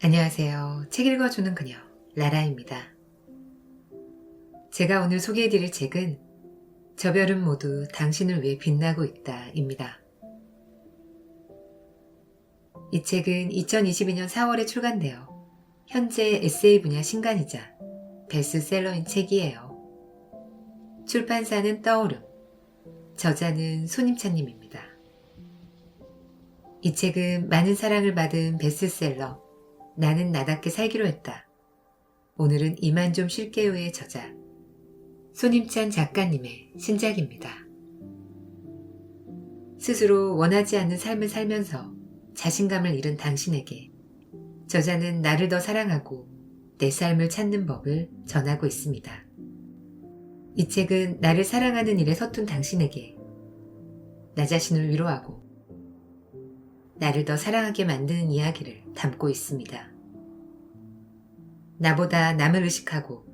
안녕하세요. 책 읽어주는 그녀, 라라입니다. 제가 오늘 소개해드릴 책은 저 별은 모두 당신을 위해 빛나고 있다 입니다. 이 책은 2022년 4월에 출간되어 현재 에세이 분야 신간이자 베스트셀러인 책이에요. 출판사는 떠오름, 저자는 손임찬님입니다. 이 책은 많은 사랑을 받은 베스트셀러 나는 나답게 살기로 했다. 오늘은 이만 좀 쉴게요의 저자 손임찬 작가님의 신작입니다. 스스로 원하지 않는 삶을 살면서 자신감을 잃은 당신에게 저자는 나를 더 사랑하고 내 삶을 찾는 법을 전하고 있습니다. 이 책은 나를 사랑하는 일에 서툰 당신에게 나 자신을 위로하고 나를 더 사랑하게 만드는 이야기를 담고 있습니다. 나보다 남을 의식하고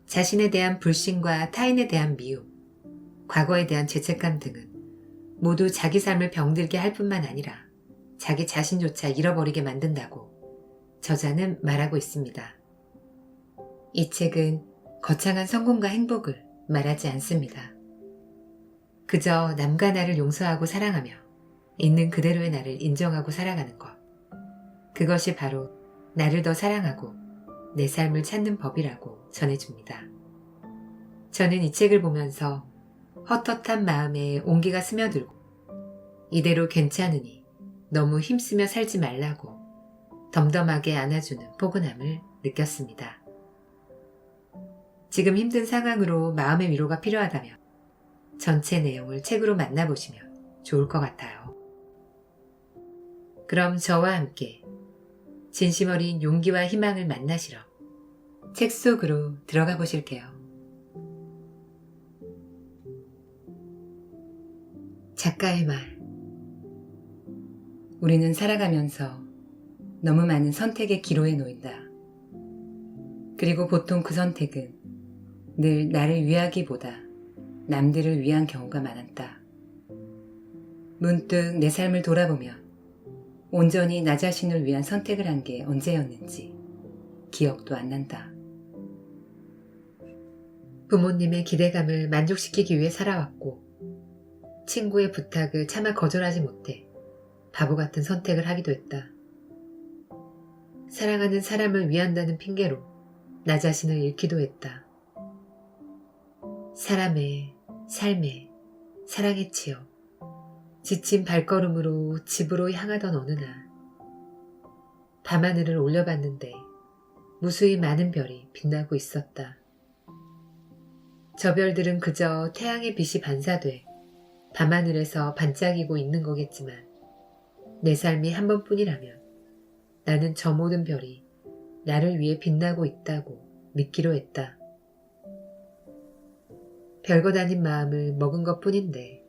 자신에 대한 불신과 타인에 대한 미움, 과거에 대한 죄책감 등은 모두 자기 삶을 병들게 할 뿐만 아니라 자기 자신조차 잃어버리게 만든다고 저자는 말하고 있습니다. 이 책은 거창한 성공과 행복을 말하지 않습니다. 그저 남과 나를 용서하고 사랑하며 있는 그대로의 나를 인정하고 살아가는 것. 그것이 바로 나를 더 사랑하고 내 삶을 찾는 법이라고 전해줍니다. 저는 이 책을 보면서 헛헛한 마음에 온기가 스며들고 이대로 괜찮으니 너무 힘쓰며 살지 말라고 덤덤하게 안아주는 포근함을 느꼈습니다. 지금 힘든 상황으로 마음의 위로가 필요하다면 전체 내용을 책으로 만나보시면 좋을 것 같아요. 그럼 저와 함께 진심 어린 용기와 희망을 만나시러 책 속으로 들어가 보실게요. 작가의 말. 우리는 살아가면서 너무 많은 선택의 기로에 놓인다. 그리고 보통 그 선택은 늘 나를 위하기보다 남들을 위한 경우가 많았다. 문득 내 삶을 돌아보면 온전히 나 자신을 위한 선택을 한 게 언제였는지 기억도 안 난다. 부모님의 기대감을 만족시키기 위해 살아왔고 친구의 부탁을 차마 거절하지 못해 바보 같은 선택을 하기도 했다. 사랑하는 사람을 위한다는 핑계로 나 자신을 잃기도 했다. 사람의 삶에 사랑에 치여 지친 발걸음으로 집으로 향하던 어느 날 밤하늘을 올려봤는데 무수히 많은 별이 빛나고 있었다. 저 별들은 그저 태양의 빛이 반사돼 밤하늘에서 반짝이고 있는 거겠지만 내 삶이 한 번뿐이라면 나는 저 모든 별이 나를 위해 빛나고 있다고 믿기로 했다. 별것 아닌 마음을 먹은 것뿐인데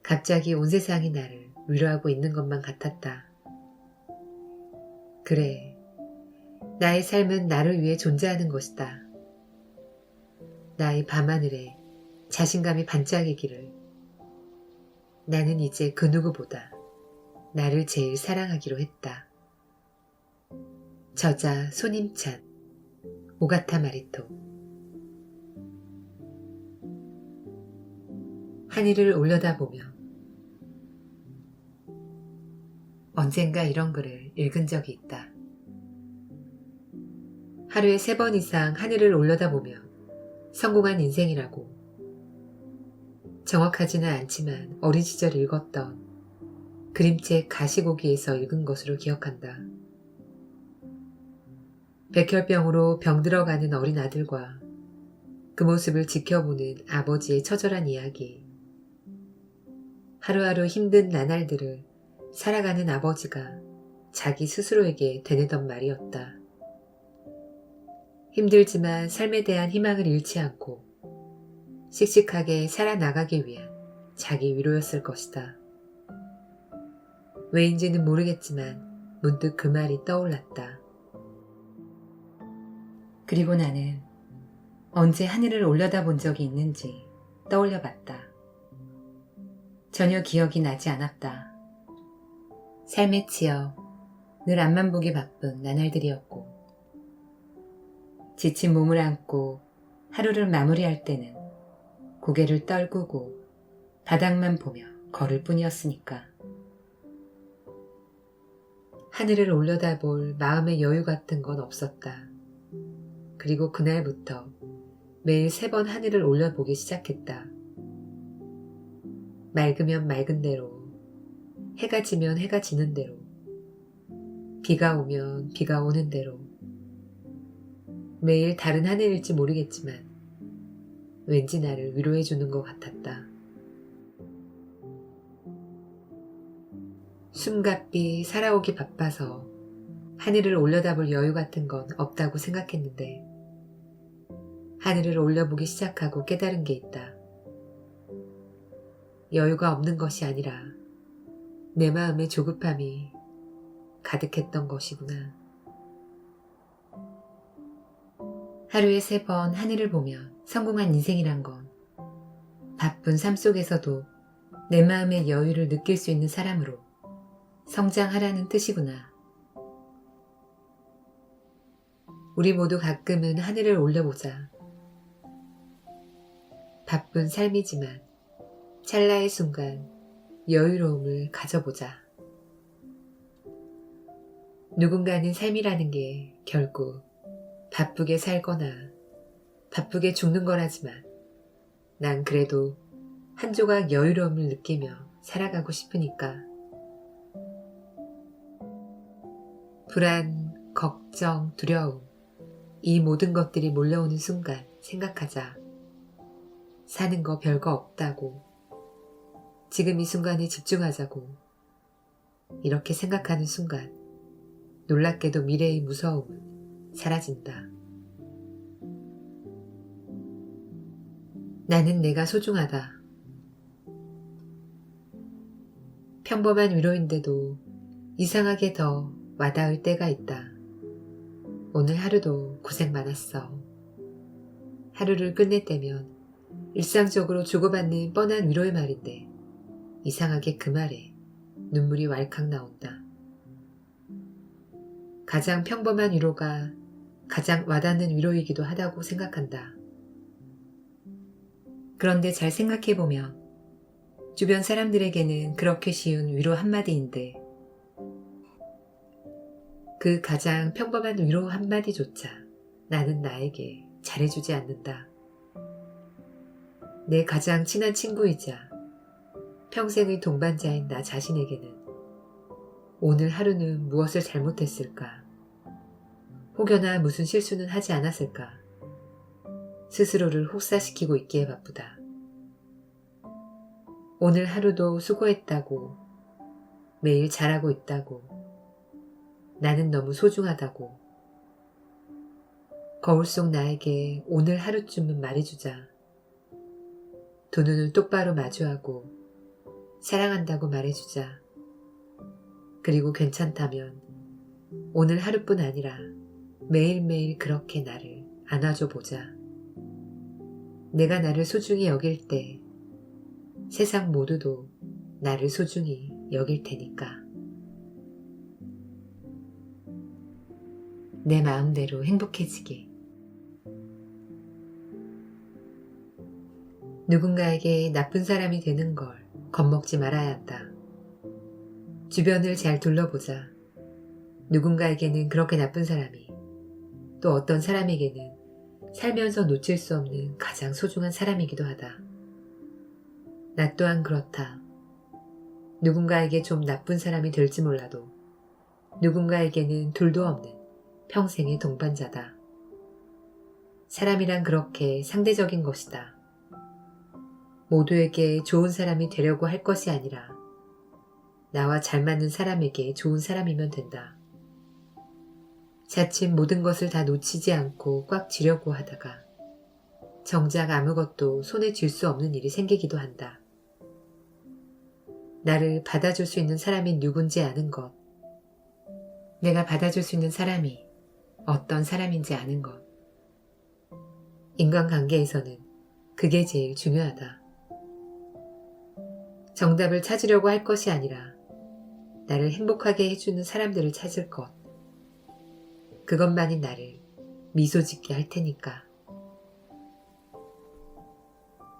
갑자기 온 세상이 나를 위로하고 있는 것만 같았다. 그래, 나의 삶은 나를 위해 존재하는 것이다. 나의 밤하늘에 자신감이 반짝이기를. 나는 이제 그 누구보다 나를 제일 사랑하기로 했다. 저자 손임찬, 오가타 마리토. 하늘을 올려다보며 언젠가 이런 글을 읽은 적이 있다. 하루에 3번 이상 하늘을 올려다보며 성공한 인생이라고. 정확하지는 않지만 어린 시절 읽었던 그림책 가시고기에서 읽은 것으로 기억한다. 백혈병으로 병들어가는 어린 아들과 그 모습을 지켜보는 아버지의 처절한 이야기. 하루하루 힘든 나날들을 살아가는 아버지가 자기 스스로에게 되뇌던 말이었다. 힘들지만 삶에 대한 희망을 잃지 않고 씩씩하게 살아나가기 위한 자기 위로였을 것이다. 왜인지는 모르겠지만 문득 그 말이 떠올랐다. 그리고 나는 언제 하늘을 올려다본 적이 있는지 떠올려봤다. 전혀 기억이 나지 않았다. 삶에 치여 늘 앞만 보기 바쁜 나날들이었고, 지친 몸을 안고 하루를 마무리할 때는 고개를 떨구고 바닥만 보며 걸을 뿐이었으니까. 하늘을 올려다볼 마음의 여유 같은 건 없었다. 그리고 그날부터 매일 3번 하늘을 올려보기 시작했다. 맑으면 맑은 대로, 해가 지면 해가 지는 대로, 비가 오면 비가 오는 대로. 매일 다른 하늘일지 모르겠지만 왠지 나를 위로해주는 것 같았다. 숨가삐 살아오기 바빠서 하늘을 올려다볼 여유 같은 건 없다고 생각했는데, 하늘을 올려보기 시작하고 깨달은 게 있다. 여유가 없는 것이 아니라 내 마음의 조급함이 가득했던 것이구나. 하루에 3번 하늘을 보며 성공한 인생이란 건 바쁜 삶 속에서도 내 마음의 여유를 느낄 수 있는 사람으로 성장하라는 뜻이구나. 우리 모두 가끔은 하늘을 올려보자. 바쁜 삶이지만 찰나의 순간 여유로움을 가져보자. 누군가는 삶이라는 게 결국 바쁘게 살거나 바쁘게 죽는 거라지만, 난 그래도 한 조각 여유로움을 느끼며 살아가고 싶으니까. 불안, 걱정, 두려움, 이 모든 것들이 몰려오는 순간 생각하자. 사는 거 별거 없다고. 지금 이 순간에 집중하자고. 이렇게 생각하는 순간 놀랍게도 미래의 무서움은 사라진다. 나는 내가 소중하다. 평범한 위로인데도 이상하게 더 와닿을 때가 있다. 오늘 하루도 고생 많았어. 하루를 끝낼 때면 일상적으로 주고받는 뻔한 위로의 말인데, 이상하게 그 말에 눈물이 왈칵 나온다. 가장 평범한 위로가 가장 와닿는 위로이기도 하다고 생각한다. 그런데 잘 생각해보면 주변 사람들에게는 그렇게 쉬운 위로 한마디인데, 그 가장 평범한 위로 한마디조차 나는 나에게 잘해주지 않는다. 내 가장 친한 친구이자 평생의 동반자인 나 자신에게는 오늘 하루는 무엇을 잘못했을까? 혹여나 무슨 실수는 하지 않았을까? 스스로를 혹사시키고 있기에 바쁘다. 오늘 하루도 수고했다고, 매일 잘하고 있다고, 나는 너무 소중하다고, 거울 속 나에게 오늘 하루쯤은 말해주자. 두 눈을 똑바로 마주하고 사랑한다고 말해주자. 그리고 괜찮다면 오늘 하루뿐 아니라 매일매일 그렇게 나를 안아줘 보자. 내가 나를 소중히 여길 때 세상 모두도 나를 소중히 여길 테니까. 내 마음대로 행복해지게. 누군가에게 나쁜 사람이 되는 걸 겁먹지 말아야 한다. 주변을 잘 둘러보자. 누군가에게는 그렇게 나쁜 사람이, 또 어떤 사람에게는 살면서 놓칠 수 없는 가장 소중한 사람이기도 하다. 나 또한 그렇다. 누군가에게 좀 나쁜 사람이 될지 몰라도 누군가에게는 둘도 없는 평생의 동반자다. 사람이란 그렇게 상대적인 것이다. 모두에게 좋은 사람이 되려고 할 것이 아니라 나와 잘 맞는 사람에게 좋은 사람이면 된다. 자칫 모든 것을 다 놓치지 않고 꽉 쥐려고 하다가 정작 아무것도 손에 쥘 수 없는 일이 생기기도 한다. 나를 받아줄 수 있는 사람이 누군지 아는 것, 내가 받아줄 수 있는 사람이 어떤 사람인지 아는 것. 인간관계에서는 그게 제일 중요하다. 정답을 찾으려고 할 것이 아니라 나를 행복하게 해주는 사람들을 찾을 것. 그것만이 나를 미소 짓게 할 테니까.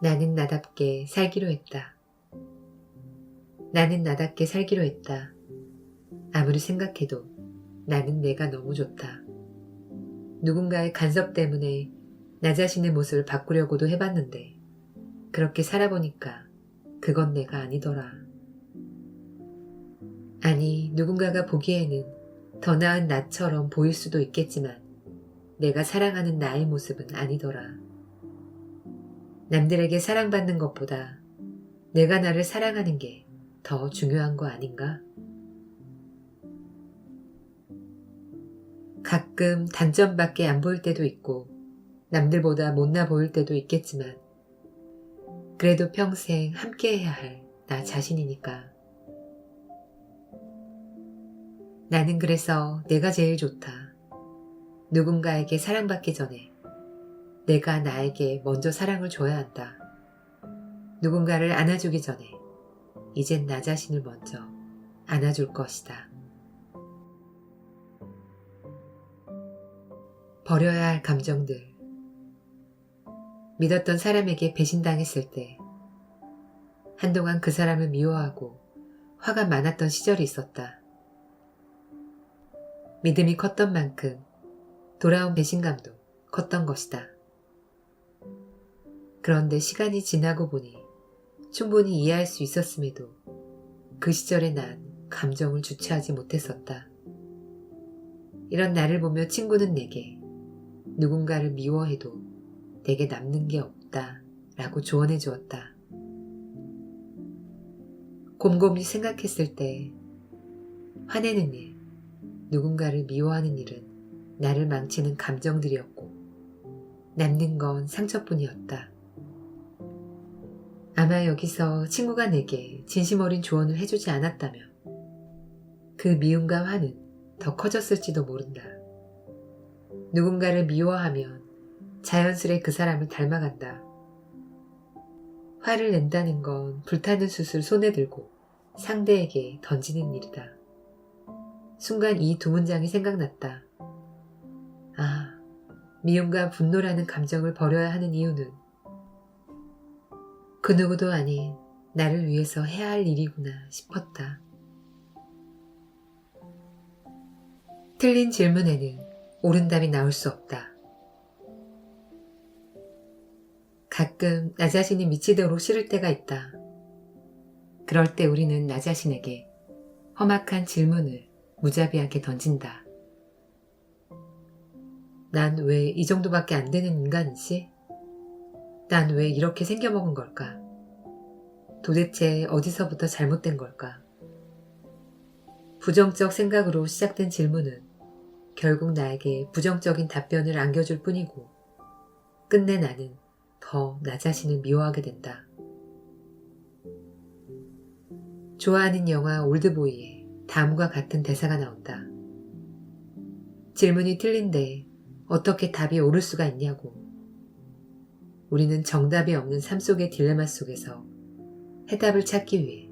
나는 나답게 살기로 했다. 나는 나답게 살기로 했다. 아무리 생각해도 나는 내가 너무 좋다. 누군가의 간섭 때문에 나 자신의 모습을 바꾸려고도 해봤는데 그렇게 살아보니까 그건 내가 아니더라. 아니, 누군가가 보기에는 더 나은 나처럼 보일 수도 있겠지만 내가 사랑하는 나의 모습은 아니더라. 남들에게 사랑받는 것보다 내가 나를 사랑하는 게 더 중요한 거 아닌가? 가끔 단점밖에 안 보일 때도 있고 남들보다 못나 보일 때도 있겠지만 그래도 평생 함께해야 할 나 자신이니까. 나는 그래서 내가 제일 좋다. 누군가에게 사랑받기 전에 내가 나에게 먼저 사랑을 줘야 한다. 누군가를 안아주기 전에 이젠 나 자신을 먼저 안아줄 것이다. 버려야 할 감정들. 믿었던 사람에게 배신당했을 때 한동안 그 사람을 미워하고 화가 많았던 시절이 있었다. 믿음이 컸던 만큼 돌아온 배신감도 컸던 것이다. 그런데 시간이 지나고 보니 충분히 이해할 수 있었음에도 그 시절에 난 감정을 주체하지 못했었다. 이런 나를 보며 친구는 내게 누군가를 미워해도 내게 남는 게 없다 라고 조언해 주었다. 곰곰이 생각했을 때 화내는 일, 누군가를 미워하는 일은 나를 망치는 감정들이었고 남는 건 상처뿐이었다. 아마 여기서 친구가 내게 진심 어린 조언을 해주지 않았다면 그 미움과 화는 더 커졌을지도 모른다. 누군가를 미워하면 자연스레 그 사람을 닮아간다. 화를 낸다는 건 불타는 숯을 손에 들고 상대에게 던지는 일이다. 순간 이 두 문장이 생각났다. 아, 미움과 분노라는 감정을 버려야 하는 이유는 그 누구도 아닌 나를 위해서 해야 할 일이구나 싶었다. 틀린 질문에는 옳은 답이 나올 수 없다. 가끔 나 자신이 미치도록 싫을 때가 있다. 그럴 때 우리는 나 자신에게 험악한 질문을 무자비하게 던진다. 난 왜 이 정도밖에 안 되는 인간이지? 난 왜 이렇게 생겨먹은 걸까? 도대체 어디서부터 잘못된 걸까? 부정적 생각으로 시작된 질문은 결국 나에게 부정적인 답변을 안겨줄 뿐이고 끝내 나는 더 나 자신을 미워하게 된다. 좋아하는 영화 올드보이에 다음과 같은 대사가 나온다. 질문이 틀린데 어떻게 답이 옳을 수가 있냐고. 우리는 정답이 없는 삶 속의 딜레마 속에서 해답을 찾기 위해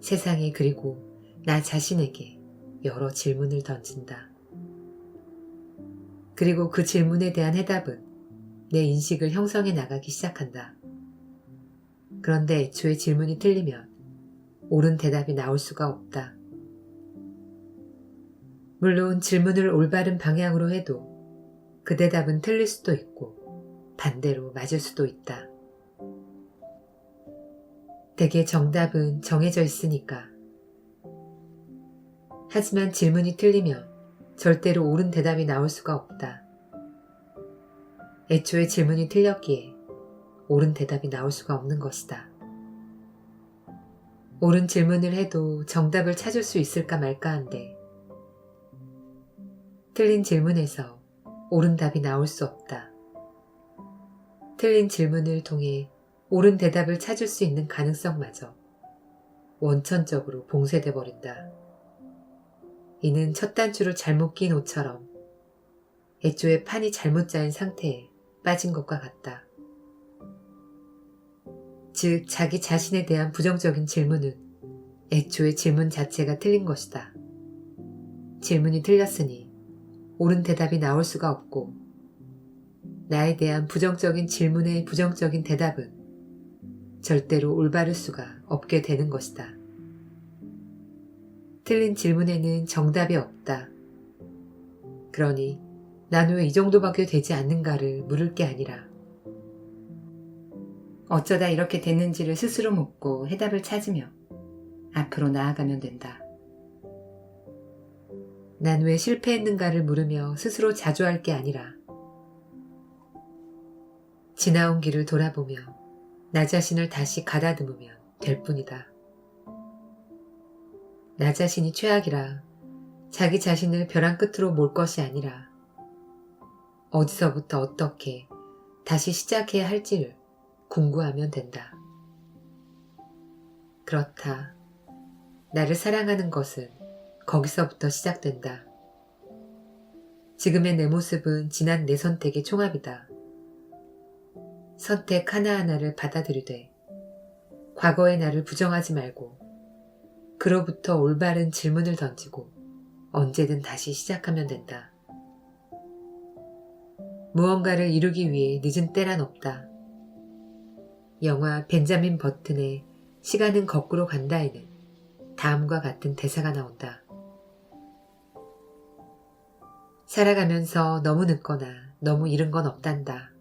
세상에 그리고 나 자신에게 여러 질문을 던진다. 그리고 그 질문에 대한 해답은 내 인식을 형성해 나가기 시작한다. 그런데 애초에 질문이 틀리면 옳은 대답이 나올 수가 없다. 물론 질문을 올바른 방향으로 해도 그 대답은 틀릴 수도 있고 반대로 맞을 수도 있다. 대개 정답은 정해져 있으니까. 하지만 질문이 틀리면 절대로 옳은 대답이 나올 수가 없다. 애초에 질문이 틀렸기에 옳은 대답이 나올 수가 없는 것이다. 옳은 질문을 해도 정답을 찾을 수 있을까 말까 한데 틀린 질문에서 옳은 답이 나올 수 없다. 틀린 질문을 통해 옳은 대답을 찾을 수 있는 가능성마저 원천적으로 봉쇄돼 버린다. 이는 첫 단추를 잘못 낀 옷처럼 애초에 판이 잘못 짜인 상태에 빠진 것과 같다. 즉 자기 자신에 대한 부정적인 질문은 애초에 질문 자체가 틀린 것이다. 질문이 틀렸으니 옳은 대답이 나올 수가 없고 나에 대한 부정적인 질문의 부정적인 대답은 절대로 올바를 수가 없게 되는 것이다. 틀린 질문에는 정답이 없다. 그러니 난 왜 이 정도밖에 되지 않는가를 물을 게 아니라 어쩌다 이렇게 됐는지를 스스로 묻고 해답을 찾으며 앞으로 나아가면 된다. 난 왜 실패했는가를 물으며 스스로 자조할 게 아니라 지나온 길을 돌아보며 나 자신을 다시 가다듬으면 될 뿐이다. 나 자신이 최악이라 자기 자신을 벼랑 끝으로 몰 것이 아니라 어디서부터 어떻게 다시 시작해야 할지를 궁구하면 된다. 그렇다. 나를 사랑하는 것은 거기서부터 시작된다. 지금의 내 모습은 지난 내 선택의 총합이다. 선택 하나하나를 받아들이되 과거의 나를 부정하지 말고 그로부터 올바른 질문을 던지고 언제든 다시 시작하면 된다. 무언가를 이루기 위해 늦은 때란 없다. 영화 벤자민 버튼의 시간은 거꾸로 간다에는 다음과 같은 대사가 나온다. 살아가면서 너무 늦거나 너무 이른 건 없단다.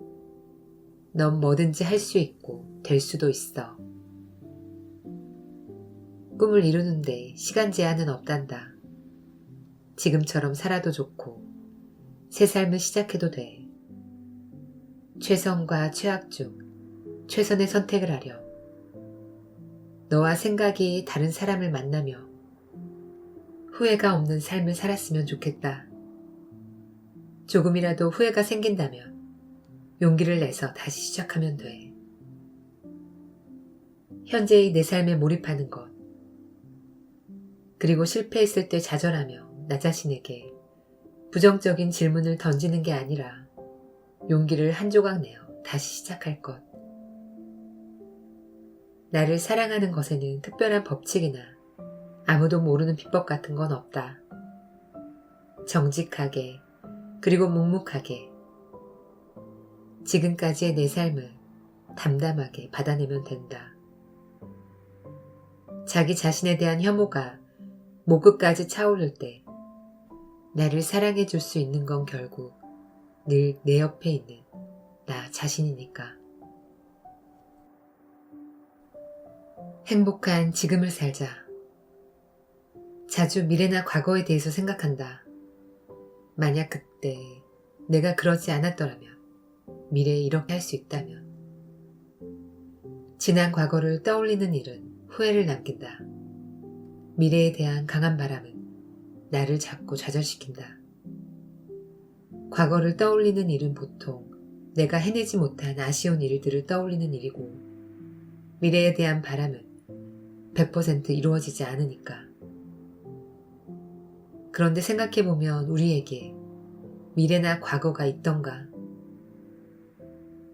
넌 뭐든지 할 수 있고 될 수도 있어. 꿈을 이루는데 시간 제한은 없단다. 지금처럼 살아도 좋고 새 삶을 시작해도 돼. 최선과 최악 중 최선의 선택을 하렴. 너와 생각이 다른 사람을 만나며 후회가 없는 삶을 살았으면 좋겠다. 조금이라도 후회가 생긴다면 용기를 내서 다시 시작하면 돼. 현재의 내 삶에 몰입하는 것, 그리고 실패했을 때 좌절하며 나 자신에게 부정적인 질문을 던지는 게 아니라 용기를 한 조각 내어 다시 시작할 것. 나를 사랑하는 것에는 특별한 법칙이나 아무도 모르는 비법 같은 건 없다. 정직하게 그리고 묵묵하게 지금까지의 내 삶을 담담하게 받아내면 된다. 자기 자신에 대한 혐오가 목끝까지 차오를 때 나를 사랑해 줄 수 있는 건 결국 늘 내 옆에 있는 나 자신이니까. 행복한 지금을 살자. 자주 미래나 과거에 대해서 생각한다. 만약 그때 내가 그러지 않았더라면, 미래에 이렇게 할 수 있다면. 지난 과거를 떠올리는 일은 후회를 남긴다. 미래에 대한 강한 바람은 나를 자꾸 좌절시킨다. 과거를 떠올리는 일은 보통 내가 해내지 못한 아쉬운 일들을 떠올리는 일이고, 미래에 대한 바람은 100% 이루어지지 않으니까. 그런데 생각해보면 우리에게 미래나 과거가 있던가?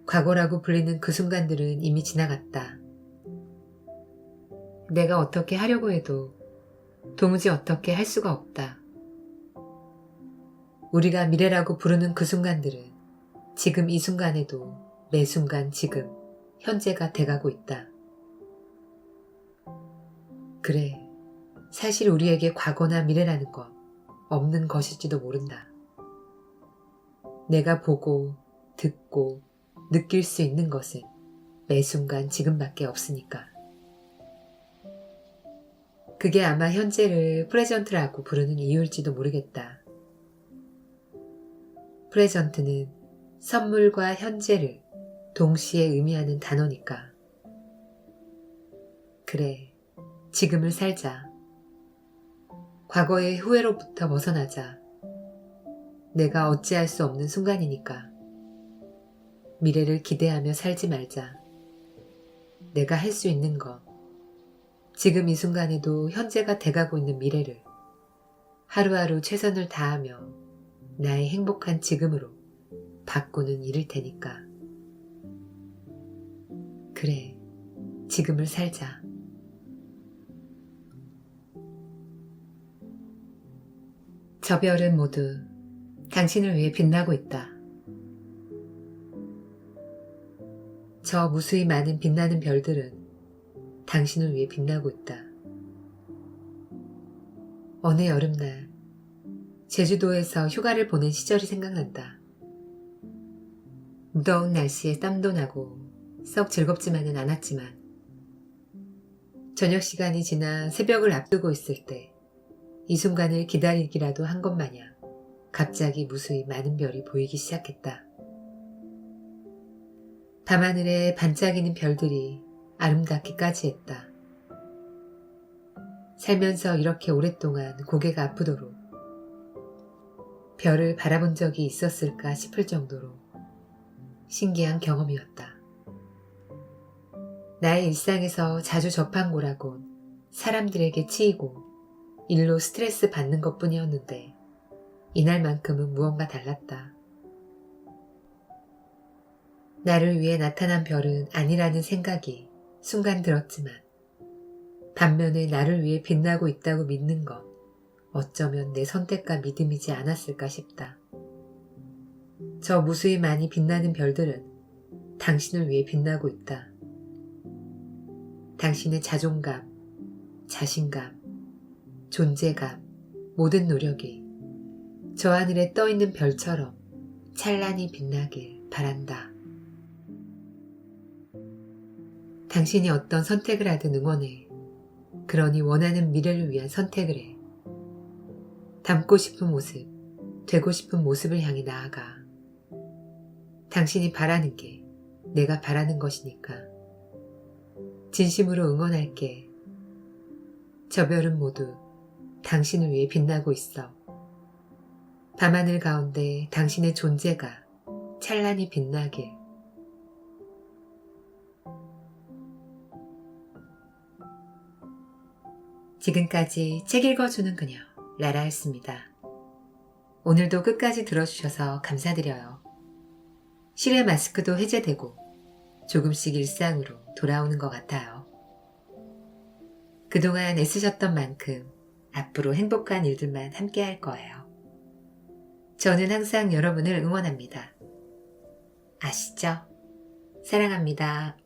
과거라고 불리는 그 순간들은 이미 지나갔다. 내가 어떻게 하려고 해도 도무지 어떻게 할 수가 없다. 우리가 미래라고 부르는 그 순간들은 지금 이 순간에도 매 순간 지금 현재가 돼가고 있다. 그래, 사실 우리에게 과거나 미래라는 건 없는 것일지도 모른다. 내가 보고 듣고 느낄 수 있는 것은 매 순간 지금밖에 없으니까. 그게 아마 현재를 프레전트라고 부르는 이유일지도 모르겠다. 프레전트는 선물과 현재를 동시에 의미하는 단어니까. 그래, 지금을 살자. 과거의 후회로부터 벗어나자. 내가 어찌할 수 없는 순간이니까. 미래를 기대하며 살지 말자. 내가 할 수 있는 것, 지금 이 순간에도 현재가 돼가고 있는 미래를 하루하루 최선을 다하며 나의 행복한 지금으로 바꾸는 일일 테니까. 그래, 지금을 살자. 저 별은 모두 당신을 위해 빛나고 있다. 저 무수히 많은 빛나는 별들은 당신을 위해 빛나고 있다. 어느 여름날 제주도에서 휴가를 보낸 시절이 생각난다. 무더운 날씨에 땀도 나고 썩 즐겁지만은 않았지만 저녁 시간이 지나 새벽을 앞두고 있을 때 이 순간을 기다리기라도 한 것 마냥 갑자기 무수히 많은 별이 보이기 시작했다. 밤하늘에 반짝이는 별들이 아름답기까지 했다. 살면서 이렇게 오랫동안 고개가 아프도록 별을 바라본 적이 있었을까 싶을 정도로 신기한 경험이었다. 나의 일상에서 자주 접한 거라곤 사람들에게 치이고 일로 스트레스 받는 것뿐이었는데 이날만큼은 무언가 달랐다. 나를 위해 나타난 별은 아니라는 생각이 순간 들었지만 반면에 나를 위해 빛나고 있다고 믿는 건 어쩌면 내 선택과 믿음이지 않았을까 싶다. 저 무수히 많이 빛나는 별들은 당신을 위해 빛나고 있다. 당신의 자존감, 자신감, 존재감, 모든 노력이 저 하늘에 떠있는 별처럼 찬란히 빛나길 바란다. 당신이 어떤 선택을 하든 응원해. 그러니 원하는 미래를 위한 선택을 해. 닮고 싶은 모습, 되고 싶은 모습을 향해 나아가. 당신이 바라는 게 내가 바라는 것이니까. 진심으로 응원할게. 저 별은 모두 당신을 위해 빛나고 있어. 밤하늘 가운데 당신의 존재가 찬란히 빛나길. 지금까지 책 읽어주는 그녀 라라였습니다. 오늘도 끝까지 들어주셔서 감사드려요. 실외 마스크도 해제되고 조금씩 일상으로 돌아오는 것 같아요. 그동안 애쓰셨던 만큼 앞으로 행복한 일들만 함께 할 거예요. 저는 항상 여러분을 응원합니다. 아시죠? 사랑합니다.